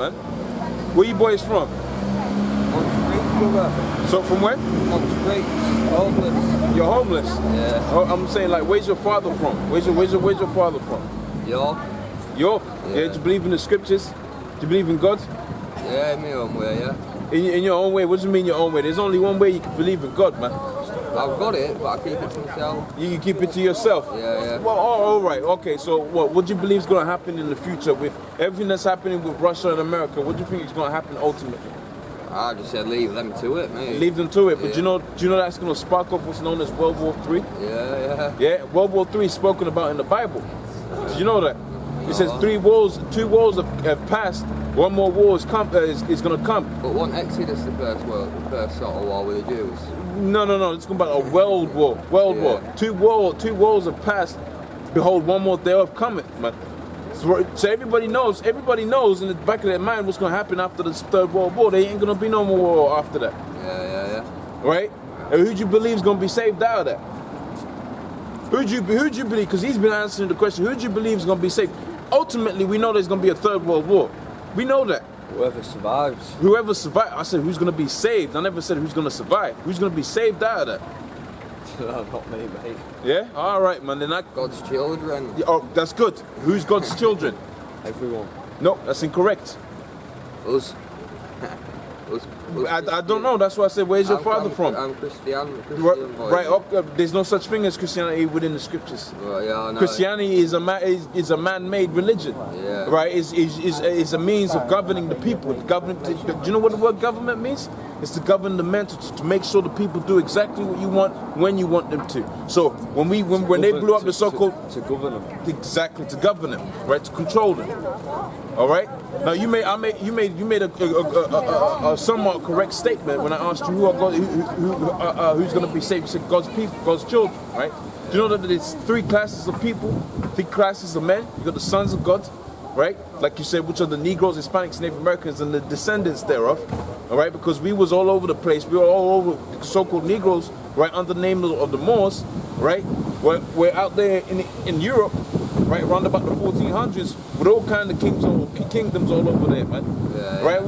Man, where you boys from? So from where? Homeless. You're homeless. Yeah. Oh, I'm saying, like, where's your father from? Where's your father from? York. York. Yeah. Yeah. Do you believe in the scriptures? Do you believe in God? Yeah, in my own way, yeah. In your own way. What do you mean your own way? There's only one way you can believe in God, man. I've got it, but I keep it to myself. You keep it to yourself. Yeah. Well, all right. Okay. So what do you believe is going to happen in the future with everything that's happening with Russia and America? What do you think is going to happen ultimately? I just said leave them to it, mate. Leave them to it. But Yeah. do you know that's going to spark off what's known as World War III? Yeah. Yeah, World War III is spoken about in the Bible. Did you know that? It says two wars have passed. One more war is going to come. But wasn't Exodus the first sort of war with the Jews? No. It's going about a world war. War. Two wars have passed. Behold, one more thereof cometh, man. So everybody knows in the back of their mind what's going to happen after the Third World War. There ain't going to be no more war after that. Yeah. Right? And who do you believe is going to be saved out of that? Who do you believe? Because he's been answering the question. Who do you believe is going to be saved? Ultimately, we know there's going to be a Third World War. We know that. Whoever survives. Whoever survives. I said who's going to be saved. I never said who's going to survive. Who's going to be saved out of that? Not me, mate. Yeah? All right, man. Then God's children. Oh, that's good. Who's God's children? Everyone. No, that's incorrect. Us. I don't know. That's why I said, where's your father from? I'm Christian. Right. Okay. There's no such thing as Christianity within the scriptures. Well, yeah, I know. Christianity is a man-made religion. Yeah. Right. Is a means of governing the people. Do you know what the word government means? It's to govern the men to make sure the people do exactly what you want when you want them to. So when they blew up the so-called to govern them. Exactly, to govern them, right? To control them. All right. Now you made a somewhat correct statement when I asked you who's going to be saved. You said God's people, God's children, right? Do you know that there's three classes of people, three classes of men? You got the sons of God, right? Like you said, which are the Negroes, Hispanics, Native Americans, and the descendants thereof. All right, because we was all over the place. We were all over the so-called Negroes, right, under the name of the Moors, right? We're out there in Europe, right, around about the 1400s, with all kind of kingdoms all over there, man. Yeah. Right?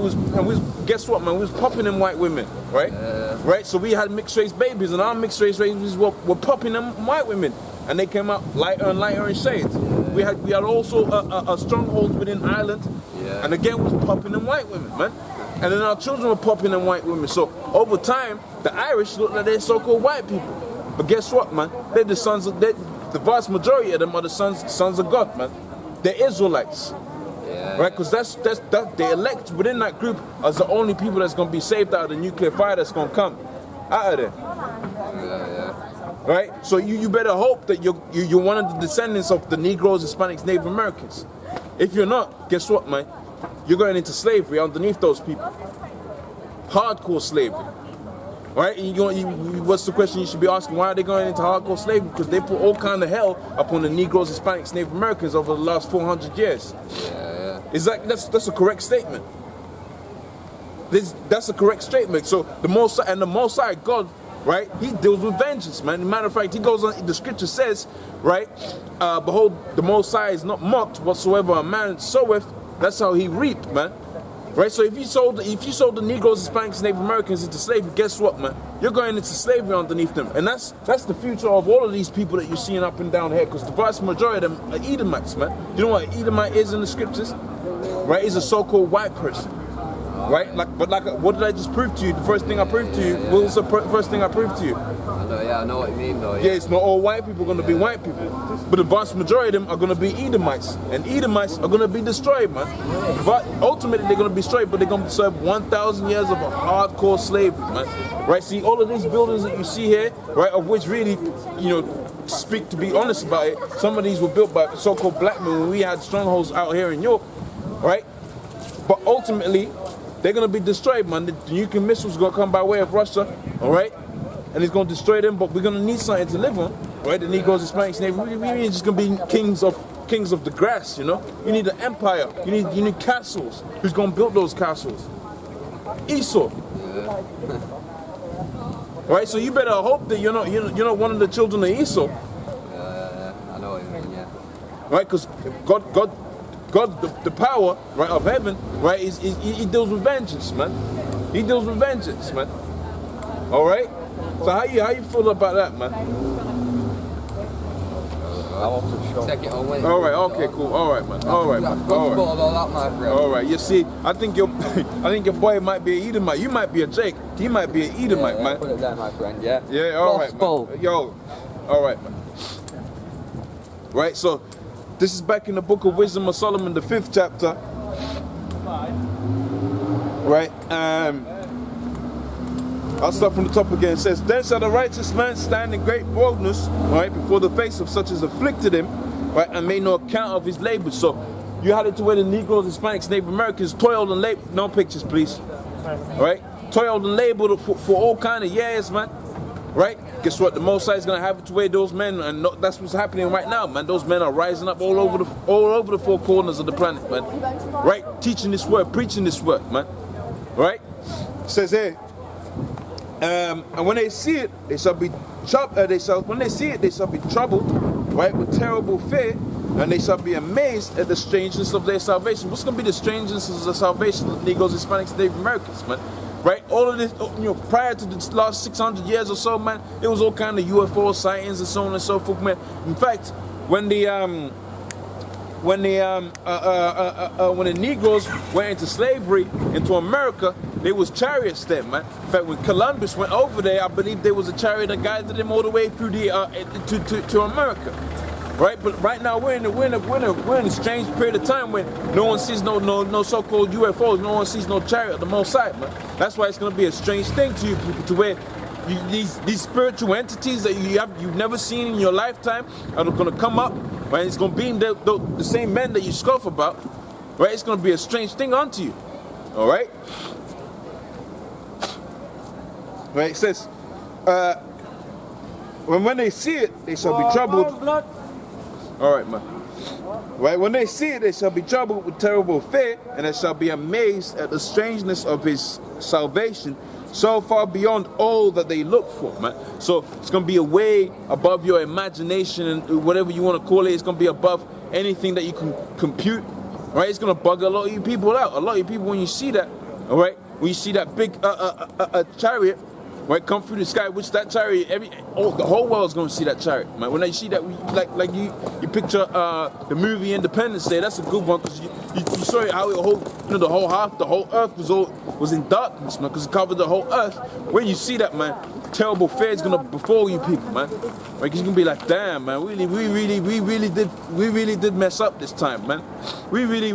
Guess what, man? We was popping them white women, right? Yeah. Right. So we had mixed race babies, and our mixed race babies were popping them white women, and they came out lighter and lighter in shades. Yeah. We had also a strongholds within Ireland, and again was popping them white women, man. And then our children were popping them white women. So over time, the Irish look like they're so-called white people. But guess what, man? They're the sons of the vast majority of them are the sons of God, man. They're Israelites. Yeah. Right? Because that's they elect within that group as the only people that's gonna be saved out of the nuclear fire that's gonna come out of there. Yeah. Right? So you better hope that you're one of the descendants of the Negroes, Hispanics, Native Americans. If you're not, guess what, man? You're going into slavery underneath those people. Hardcore slavery. Right? What's the question you should be asking? Why are they going into hardcore slavery? Because they put all kind of hell upon the Negroes, Hispanics, Native Americans over the last 400 years. Yeah. That's a correct statement. That's a correct statement. So the Most High God, right? He deals with vengeance, man. As a matter of fact, he goes on. The scripture says, right? Behold, the Most High is not mocked. Whatsoever a man soweth, that's how he reaped, man. Right? So if you sold the Negroes, Hispanics, Native Americans into slavery, guess what, man? You're going into slavery underneath them, and that's the future of all of these people that you're seeing up and down here. Because the vast majority of them are Edomites, man. You know what an Edomite is in the scriptures? Right? He's a so-called white person. Right? What did I just prove to you? The first thing I proved to you. What was the first thing I proved to you? I know what you mean, though. Yeah, it's not all white people going to be white people, but the vast majority of them are going to be Edomites, and Edomites are going to be destroyed, man. But ultimately, they're going to be destroyed, but they're going to serve 1,000 years of a hardcore slavery, man. Right? See, all of these buildings that you see here, right, of which really, to be honest about it, some of these were built by so-called black men when we had strongholds out here in York, right? But ultimately, they're going to be destroyed, man. The nuclear missiles are going to come by way of Russia, all right? And it's going to destroy them, but we're going to need something to live on, right? The Negroes, Hispanics, we ain't just going to be kings of the grass, you know? You need an empire. You need castles. Who's going to build those castles? Esau. Yeah. Right? So you better hope that you're not one of the children of Esau. I know what you mean, yeah. Right? Because God God, the power, right, of heaven, right, he deals with vengeance, man. He deals with vengeance, man. All right. So how you feel about that, man? Take it on Wednesday. All right. Okay. Cool. All right, man. All right, man. All right. All that, my friend. All right. You see, I think your boy might be an Edomite. You might be a Jake. He might be an Edomite, Yeah, man. put it there, my friend. Yeah. Yeah. All right, Gospel. man. Yo. All right, man. Right. So, this is back in the Book of Wisdom of Solomon, the 5th chapter. Right. I'll start from the top again. It says, "Then shall the righteous man stand in great boldness, right, before the face of such as afflicted him, right, and made no account of his labors." So you had it to where the Negroes, Hispanics, Native Americans toiled and labored. No pictures, please. Right? Toiled and labored for all kind of years, man. Right? Guess what? The Most High is gonna have it to where those men, and that's what's happening right now, man. Those men are rising up all over the four corners of the planet, man. Right? Teaching this word, preaching this word, man. Right? It says here. And when they see it, they shall be when they see it, they shall be troubled, right, with terrible fear, and they shall be amazed at the strangeness of their salvation. What's going to be the strangeness of the salvation of Negroes, Hispanics, Native Americans, man? Right? All of this, prior to the last 600 years or so, man, it was all kind of UFO sightings and so on and so forth, man. In fact, when the Negroes went into slavery into America, there was chariots there, man. In fact, when Columbus went over there, I believe there was a chariot that guided him all the way through to America, right? But right now we're in a strange period of time when no one sees no so-called UFOs, no one sees no chariot of the Most High, man. That's why it's gonna be a strange thing to you people, to where these spiritual entities that you've never seen in your lifetime are gonna come up. Right, it's going to be the same men that you scoff about. Right, it's going to be a strange thing unto you. All right. Right, it says, when they see it, they shall be troubled. All right, man. Right, when they see it, they shall be troubled with terrible fear, and they shall be amazed at the strangeness of his salvation, so far beyond all that they look for, man. So it's going to be a way above your imagination and whatever you want to call it. It's going to be above anything that you can compute, right? It's going to bug a lot of you people out. A lot of you people, when you see that, all right, when you see that big chariot, right, come through the sky, which that chariot, the whole world's going to see that chariot, man. When you see that, like you picture the movie Independence Day. That's a good one because you saw it how the whole earth was in darkness, man, because it covered the whole earth. When you see that, man, terrible fear is gonna befall you people, man. Like you're gonna be like, damn, man, we really did mess up this time, man. We really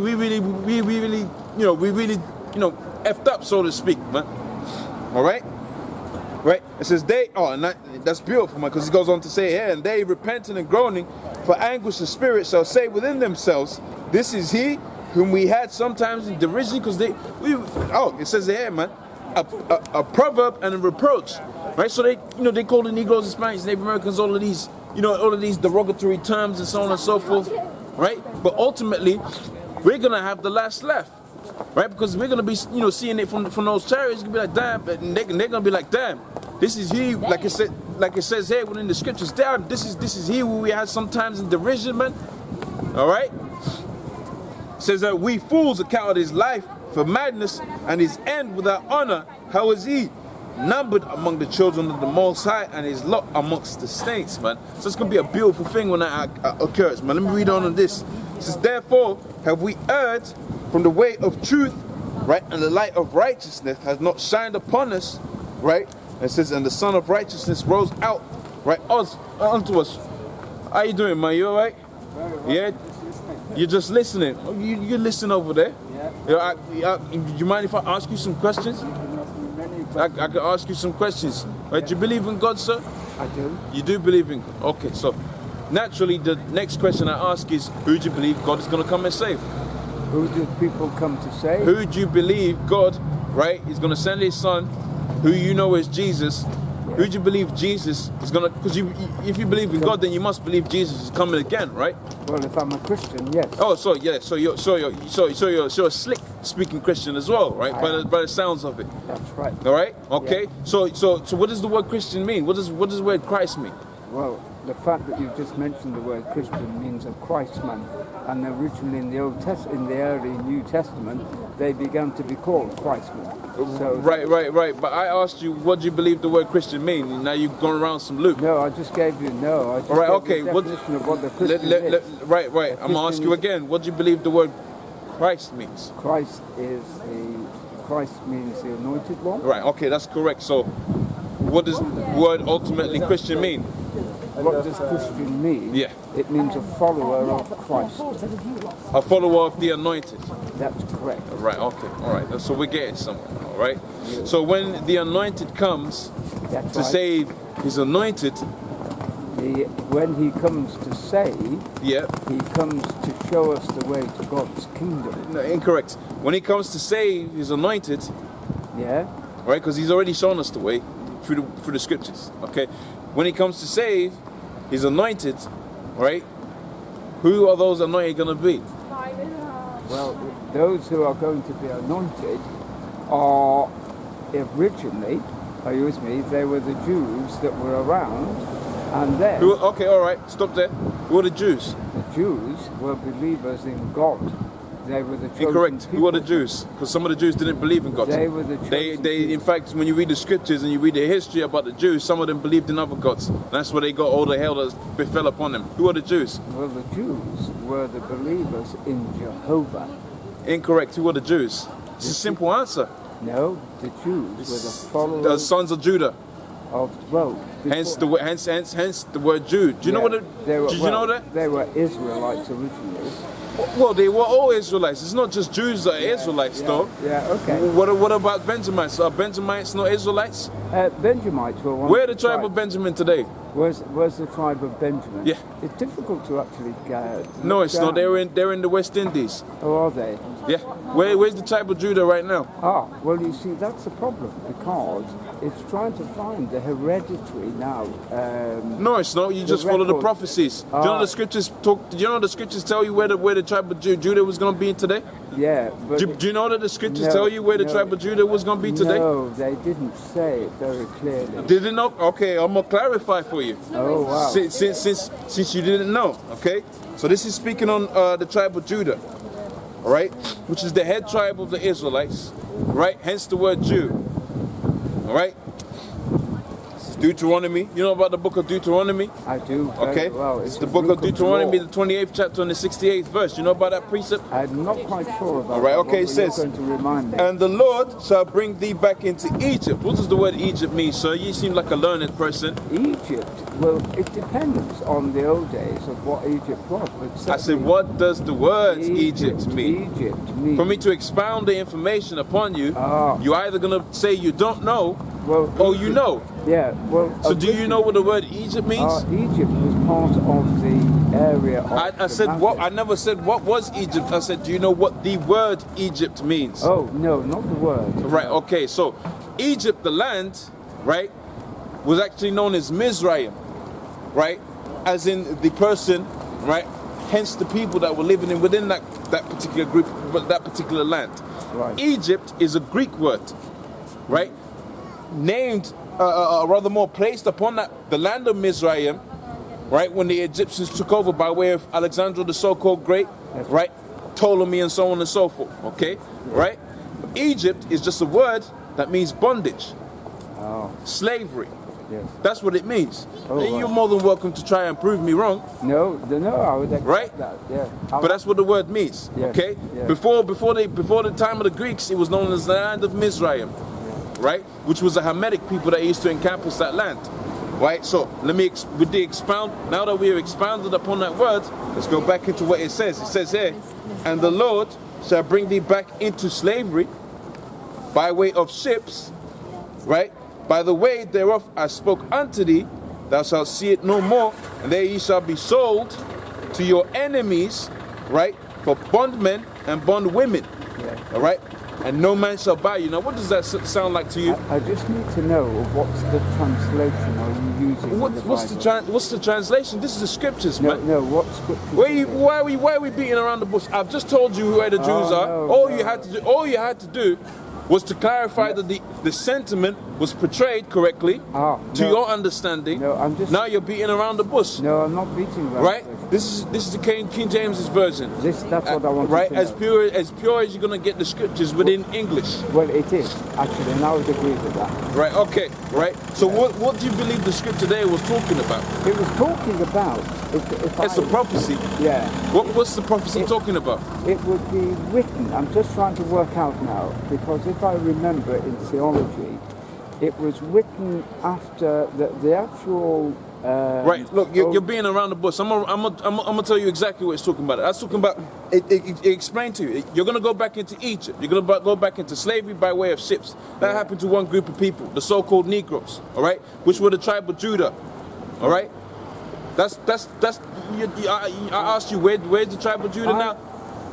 effed up, so to speak, man. All right. Right, it says and that's beautiful, man, because it goes on to say here, and they repenting and groaning for anguish of spirit shall say within themselves, this is he whom we had sometimes in derision, because it says here, man, a proverb and a reproach, right? So they call the Negroes, Hispanics, Native Americans, all of these derogatory terms and so on and so forth, right? But ultimately, we're gonna have the last laugh. Right, because we're gonna be, seeing it from those chariots. You're gonna be like, damn, and they're gonna be like, damn, this is he, like it says here within the scriptures. Damn, this is he who we had sometimes in derision, man. All right, it says that we fools account his life for madness and his end without honor. How is he numbered among the children of the Most High and his lot amongst the saints, man? So it's gonna be a beautiful thing when that occurs, man. Let me read on this. It says, therefore have we erred from the way of truth, right, and the light of righteousness has not shined upon us, right? And it says, and the Son of Righteousness rose out, right, unto us. How you doing, man? You all right? Yeah? You're just listening. You listen over there. Yeah. You mind if I ask you some questions? I can ask you some questions. Right? Do you believe in God, sir? I do. You do believe in God? Okay, so naturally the next question I ask is, who do you believe God is going to come and save? Who do people come to save? Who do you believe God, right, is going to send his son, who you know is Jesus? Who do you believe Jesus is going to, because if you believe in God, then you must believe Jesus is coming again, right? Well, if I'm a Christian, yes. Oh, so you're a slick speaking Christian as well, right? By the sounds of it. That's right. All right? Okay. Yeah. So what does the word Christian mean? What does the word Christ mean? Well, the fact that you just mentioned the word Christian means a Christman, and originally in the in the early New Testament, they began to be called Christmen. So Right. But I asked you, what do you believe the word Christian means? And now you've gone around some loop. no, I just gave you All right, okay. the definition of what the Christian Let- is. right. I'm gonna ask you Christian again. What do you believe the word Christ means? Christ means the anointed one. Right. Okay, that's correct. So, what does the word ultimately Christian mean? What does Christian mean? Yeah. It means a follower of Christ. A follower of the anointed. That's correct. Right. Okay. All right. So we're getting somewhere. All right. So when the anointed comes That's to right. save his anointed, When he comes to save, yeah. he comes to show us the way to God's kingdom. No, incorrect. When he comes to save his anointed, Yeah? right? Because he's already shown us the way through the scriptures. Okay. When he comes to save his anointed, right? Who are those anointed going to be? Well, those who are going to be anointed are originally, are you with me, they were the Jews that were around, and then Okay. All right. Stop there. Who are the Jews? the Jews were believers in God. They were the chosen Incorrect. people. Who are the Jews? Because some of the Jews didn't believe in God. They were the chosen They in fact, when you read the scriptures and you read the history about the Jews, some of them believed in other gods. And that's where they got all the hell that befell upon them. Who are the Jews? Well, the Jews were the believers in Jehovah. Incorrect. Who are the Jews? It's a simple answer. No, the Jews were the The followers sons of Judah. of, well, Hence before- hence the word Jew. Do you know Yeah, what? they were- Did you well, know that? They were Israelites originally. Well, they were all Israelites. It's not just Jews that are Israelites, though. Yeah, okay. What about Benjamites? Are Benjamites not Israelites? Benjamites were one Where of the tribe of Benjamin today? Where's the tribe of Benjamin? Yeah. It's difficult to actually No, it's not. down. They're in the West Indies. Or are they? Yeah. Where's the tribe of Judah right now? Ah, well, you see, that's the problem because it's trying to find the hereditary now. No, it's not. You just follow the record. prophecies. Do you know the scriptures talk? Do you know the scriptures tell you where the tribe of Judah was going to be today? Yeah, but Do you know that the scriptures No, tell you where the no. tribe of Judah was going to be today? No, they didn't say it very clearly. Did it not? Okay, I'm gonna clarify for you. Oh wow! Since you didn't know, okay. So this is speaking on the tribe of Judah, all right, which is the head tribe of the Israelites, right? Hence the word Jew, all right. This is Deuteronomy. You know about the book of Deuteronomy? I do. Very Okay. Well, It's a the book of Deuteronomy, law. the 28th chapter and the 68th verse. You know about that precept? I'm not quite sure about. All right, that okay, one, it but you're says, going to remind me. And the Lord shall bring thee back into Egypt. What does the word Egypt mean, sir? You seem like a learned person. Egypt. Well, it depends on the old days of what Egypt was. But I said, certainly what does the word Egypt mean? Egypt means. For me to expound the information upon you, Ah. you're either going to say you don't know well, or you know. Yeah. Well. So do you know what the word Egypt means? Egypt was part of the area of. I said what? I never said what was Egypt. I said, do you know what the word Egypt means? Oh no, not the word. Right, okay, so Egypt, the land, right, was actually known as Mizraim, right, as in the person, right, hence the people that were living in within that particular group, that particular land. Right. Egypt is a Greek word, right, named, rather more placed upon the land of Mizraim, right, when the Egyptians took over by way of Alexander the so-called Great, right, Ptolemy and so on and so forth, okay, right? Egypt is just a word that means bondage, Oh, slavery. yes. That's what it means. Oh, And you're wow. more than welcome to try and prove me wrong, No, I would accept Right? that. Yeah. but that's what the word means, Yes, okay? yes. Before the time of the Greeks, it was known as the land of Mizraim, right? Which was a Hamitic people that used to encompass that land, right? So now that we have expounded upon that word, let's go back into what it says. It says here, and the Lord shall bring thee back into slavery by way of ships, right? By the way thereof I spoke unto thee, thou shalt see it no more, and there ye shall be sold to your enemies, right? For bondmen and bondwomen, Yeah. all right? And no man shall buy you. Now, what does that sound like to you? I just need to know what's the translation are you using? in the Bible? What's the translation? This is the scriptures, No, man. no. What scripture? Why are we beating around the bush? I've just told you where the Jews are. no, All no. you had to do was to clarify that the sentiment was portrayed correctly Ah, to no. your understanding. No, I'm just- Now you're beating around the bush, No, I'm not beating around right? the bush. This is the King James's version. That's what I want right? to know. As pure as you're gonna get the scriptures within English. Well, it is, actually, and I would agree with that. Right, okay, right. So what do you believe the scripture there was talking about? It was talking about, if It's a prophecy. yeah, What's the prophecy talking about? it would be written, I'm just trying to work out now, because if I remember in theology, it was written after the actual... Right, look, you're being around the bush. I'm gonna tell you exactly what it's talking about. That's talking about, it explained to you. You're gonna go back into Egypt. You're gonna go back into slavery by way of ships. That happened to one group of people, the so-called Negroes, all right? Which were the tribe of Judah, all right? I asked you, where's the tribe of Judah now?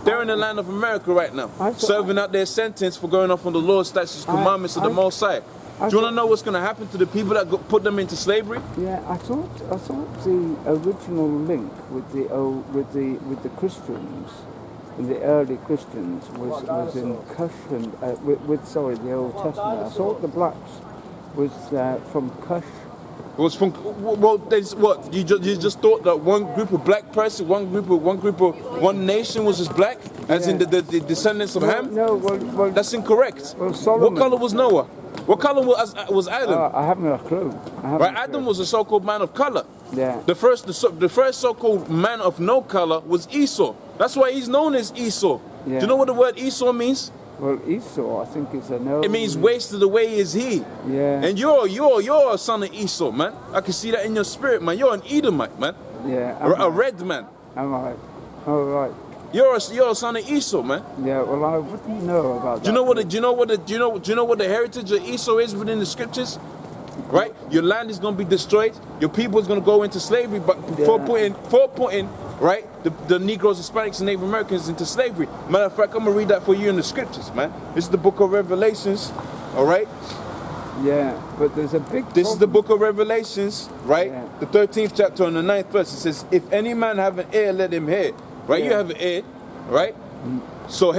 They're in the land of America right now, serving out their sentence for going off on the Lord's statutes, commandments of the Most High. Do you want to know what's going to happen to the people that put them into slavery? Yeah, I thought the original link with the Christians, the early Christians, was in Cush and the Old Testament. I thought the blacks was from Cush. It was from there's what you just thought that one group of black person, one nation was just black, as in the descendants of Ham. No, well, that's incorrect. Well, Solomon. What color was Noah? What color was Adam? I haven't a clue. Right, Adam was a so-called man of color. Yeah. The first so-called man of no color was Esau. That's why he's known as Esau. Yeah. Do you know what the word Esau means? Well, Esau, I think, is a no. It means wasted away is he. Yeah. And you're a son of Esau, man. I can see that in your spirit, man. You're an Edomite, man. Yeah. A red man. Am I? Oh, right. You're a son of Esau, man. Yeah. Well, I wouldn't know about that. Do you know what the heritage of Esau is within the scriptures? Right? Your land is going to be destroyed. Your people is going to go into slavery, but for putting right the Negroes, Hispanics, and Native Americans into slavery. Matter of fact, I'm gonna read that for you in the scriptures, man. This is the book of Revelations. All right. Yeah, but there's a big. This is the book of Revelations, right? Yeah. The 13th chapter and the 9th verse. It says, "If any man have an ear, let him hear." Right? Yeah. You have an ear, right? So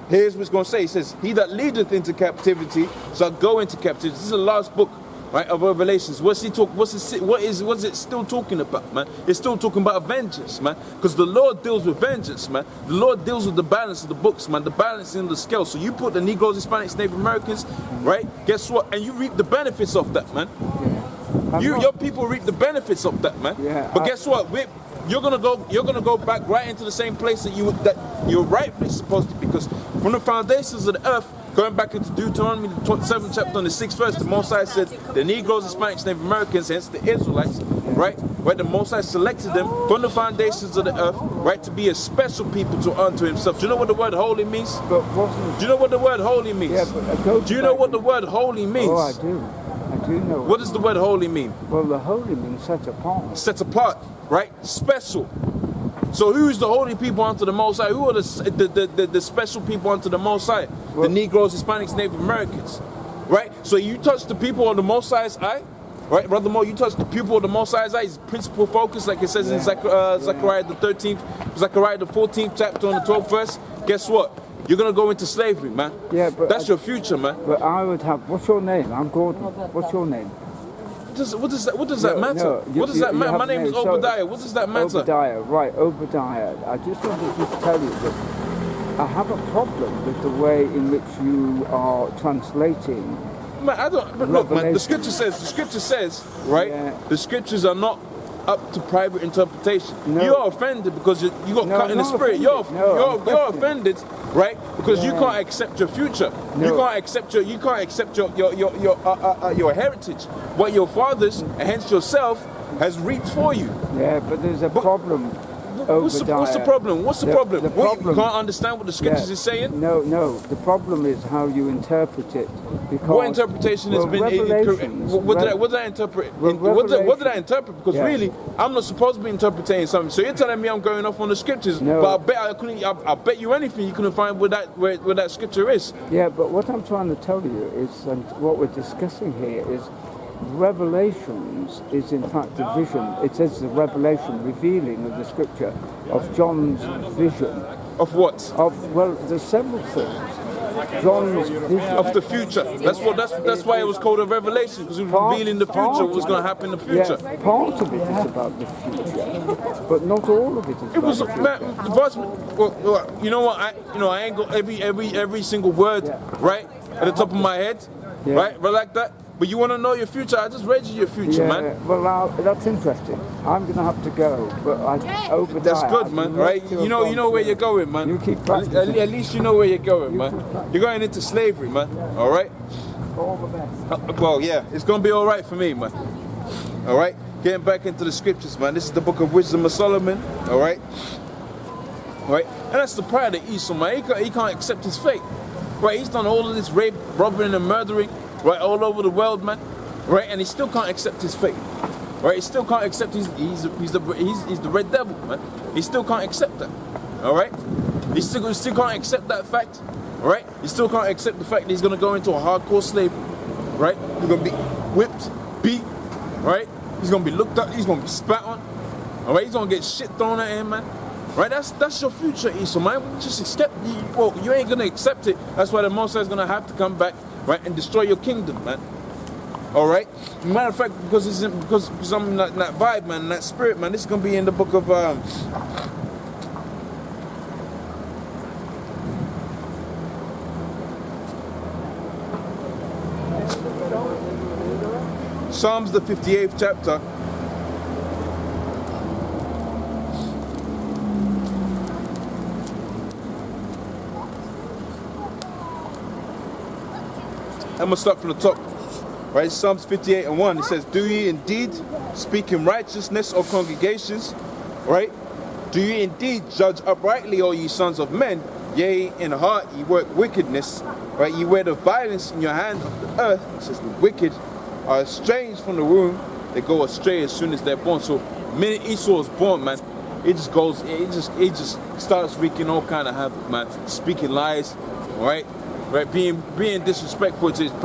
here's what's going to say. It says, "He that leadeth into captivity shall go into captivity." This is the last book, right, of Revelations. What is it still talking about, man? It's still talking about vengeance, man. Because the Lord deals with vengeance, man. The Lord deals with the balance of the books, man. The balance in the scale. So you put the Negroes, Hispanics, Native Americans, right? Guess what? And you reap the benefits of that, man. Your people reap the benefits of that, man. Yeah, but guess what? You're gonna go back right into the same place that you're rightfully supposed to, because from the foundations of the earth, going back into Deuteronomy, the 27th chapter and the 6th verse, the Most High said the Negroes, Hispanics, Native Americans, hence the Israelites, right? Where the Most High selected them from the foundations of the earth, right, to be a special people unto Himself. Do you know what the word holy means? But wasn't. Do you know what the word holy means? Yeah, but do you know what the word holy means? Oh, I do. I do know. What does the word holy mean? Well, the holy means set apart. Set apart, right? Special. So who is the holy people unto the Most High? Who are the special people unto the Most High? Well, the Negroes, Hispanics, Native Americans, right? So you touch the people on the Most High's eye, right? Brother Mo, you touch the people of the Most High's eye. His principal focus, like it says in Zechariah the 13th, Zechariah the 14th chapter on the 12th verse. Guess what? You're gonna go into slavery, man. Yeah, but that's your future, man. But I would have. What's your name? I'm Gordon. What's your name? What does that matter? What does that matter? My name is Obadiah. What does that matter? Obadiah, right, Obadiah. I just wanted to tell you that I have a problem with the way in which you are translating. Man, I don't. But look, man. The scripture says, right? Yeah. The scriptures are not up to private interpretation. No. You're offended because you got cut in the spirit. You're offended, right? Because you can't accept your future. No. You can't accept your heritage, what your fathers and hence yourself has reaped for you. Yeah, but there's a problem. What's the problem? What's the problem? The problem. You can't understand what the scriptures is saying? No. The problem is how you interpret it. Because what interpretation has been incorrect? What did I interpret? What did I interpret? Because really, I'm not supposed to be interpreting something. So you're telling me I'm going off on the scriptures, no. but I bet you anything you couldn't find where that scripture is. Yeah, but what I'm trying to tell you is, and what we're discussing here is, Revelations is in fact a vision. It says the revelation, revealing of the scripture of John's vision. Of what? Well, there's several things. John's vision of the future. That's why it was called a revelation, because it was revealing the future, what was going to happen in the future. Yeah, part of it is about the future, but not all of it is. It was about the man, future. the vast, well, you know what? I ain't got every single word right at the top of my head, right like that. But you want to know your future? I just read you your future, man. Well, that's interesting. I'm going to have to go, but over That's time, good, I'd man. love Right? to have You know gone where through you're it. going, man. You keep At practicing. least you know where you're going, man. You're going into slavery, man. All right. All the best. Well, yeah, it's gonna be all right for me, man. All right. Getting back into the scriptures, man. This is the Book of Wisdom of Solomon. All right. All right. And that's the pride of Esau, man. He can't accept his fate. Right. He's done all of this rape, robbing, and murdering, right, all over the world, man. Right. And he still can't accept his fate. Right. He still can't accept he's the red devil, man. He still can't accept that. All right. He still can't accept that fact. Right? He still can't accept the fact that he's gonna go into a hardcore slavery. Right? He's gonna be whipped, beat. Right? He's gonna be looked at. He's gonna be spat on. All right? He's gonna get shit thrown at him, man. Right? That's your future, Esau, man. Just accept. Well, you ain't gonna accept it. That's why the Most High is gonna have to come back, right, and destroy your kingdom, man. All right. Matter of fact, because I'm in that vibe, man, that spirit, man. This is gonna be in the book of Psalms, the 58th chapter. I'm gonna start from the top. Right, Psalms 58 and 1, it says, "Do ye indeed speak in righteousness, O congregations?" Right? "Do ye indeed judge uprightly, O ye sons of men? Yea, in heart ye work wickedness." Right? "Ye wear the violence in your hand of the earth." It says, "The wicked are estranged from the womb. They go astray as soon as they're born." So, the minute Esau is born, man, it just starts wreaking all kind of havoc, man. Speaking lies, right? Right? Being disrespectful to his